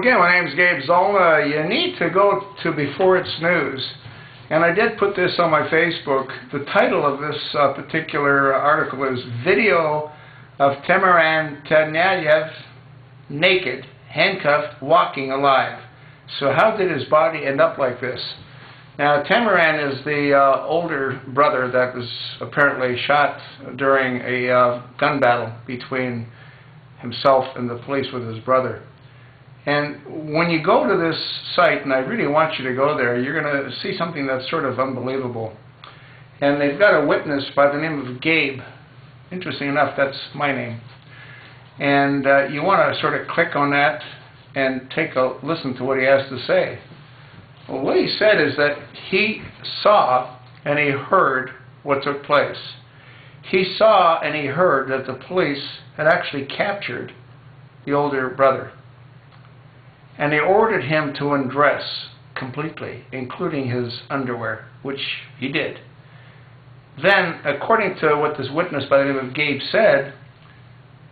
Again, my name is Gabe Zollner. You need to go to Before It's News. And I did put this on my Facebook. The title of this particular article is Video of Tamaran Tsarnaev Naked, Handcuffed, Walking Alive. So how did his body end up like this? Now, Tamaran is the older brother that was apparently shot during a gun battle between himself and the police with his brother. And when you go to this site, and I really want you to go there, you're going to see something that's sort of unbelievable. And they've got a witness by the name of Gabe. Interesting enough, that's my name. And you want to sort of click on that and take a listen to what he has to say. Well, what he said is that he saw and he heard what took place. He saw and he heard that the police had actually captured the older brother. And they ordered him to undress completely, including his underwear, which he did. Then, according to what this witness by the name of Gabe said,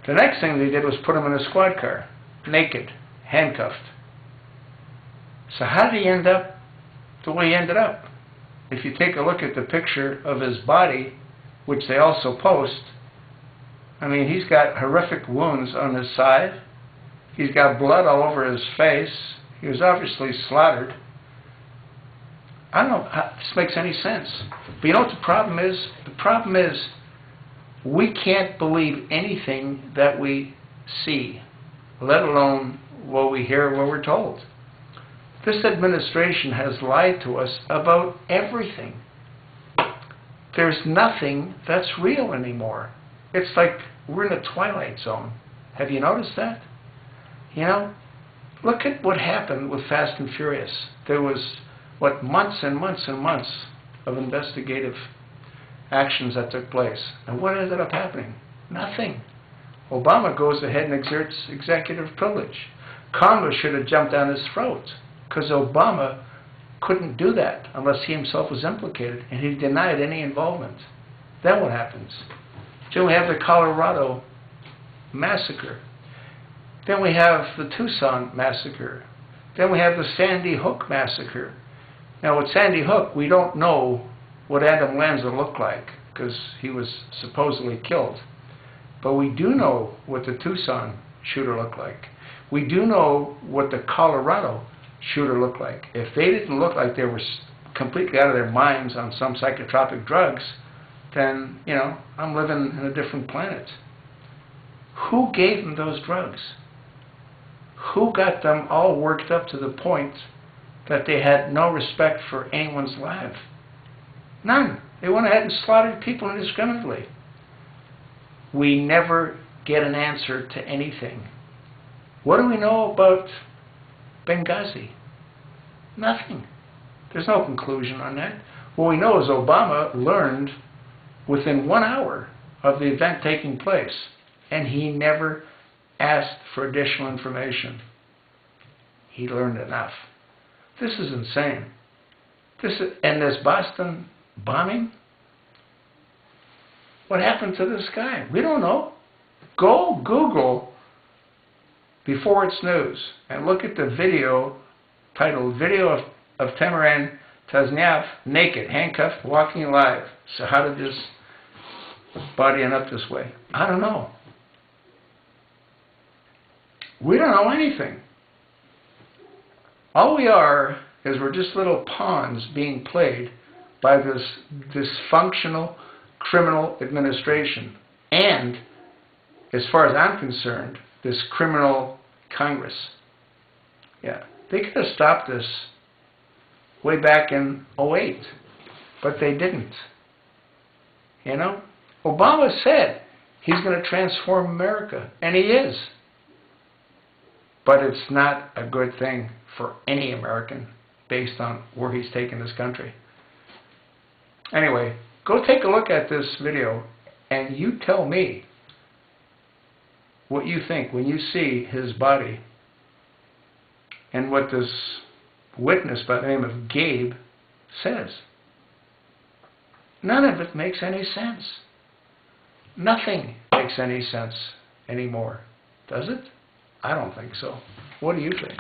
the next thing they did was put him in a squad car, naked, handcuffed. So how did he end up the way he ended up? If you take a look at the picture of his body, which they also post, I mean, he's got horrific wounds on his side. He's got blood all over his face. He was obviously slaughtered. I don't know how this makes any sense. But you know what the problem is? The problem is we can't believe anything that we see, let alone what we hear, what we're told. This administration has lied to us about everything. There's nothing that's real anymore. It's like we're in a twilight zone. Have you noticed that? You know, look at what happened with Fast and Furious. There was, months and months and months of investigative actions that took place. And what ended up happening? Nothing. Obama goes ahead and exerts executive privilege. Congress should have jumped down his throat because Obama couldn't do that unless he himself was implicated, and he denied any involvement. Then what happens? Then we have the Colorado massacre. Then we have the Tucson massacre. Then we have the Sandy Hook massacre. Now with Sandy Hook, we don't know what Adam Lanza looked like because he was supposedly killed. But we do know what the Tucson shooter looked like. We do know what the Colorado shooter looked like. If they didn't look like they were completely out of their minds on some psychotropic drugs, then, you know, I'm living in a different planet. Who gave them those drugs? Who got them all worked up to the point that they had no respect for anyone's life? None. They went ahead and slaughtered people indiscriminately. We never get an answer to anything. What do we know about Benghazi? Nothing. There's no conclusion on that. What we know is Obama learned within 1 hour of the event taking place, and he never asked for additional information. He learned enough. This is insane. And this Boston bombing, what happened to this guy? We don't know. Go Google Before It's News and look at the video titled Video of Tamaran Tsarnaev Naked, Handcuffed, Walking Alive. So how did this body end up this way? I don't know. We don't know anything. All we are is we're just little pawns being played by this dysfunctional criminal administration and, as far as I'm concerned, this criminal Congress. Yeah, they could have stopped this way back in '08, but they didn't. You know, Obama said he's going to transform America, and he is. But it's not a good thing for any American based on where he's taken this country. Anyway, go take a look at this video and you tell me what you think when you see his body and what this witness by the name of Gabe says. None of it makes any sense. Nothing makes any sense anymore. Does it? I don't think so. What do you think?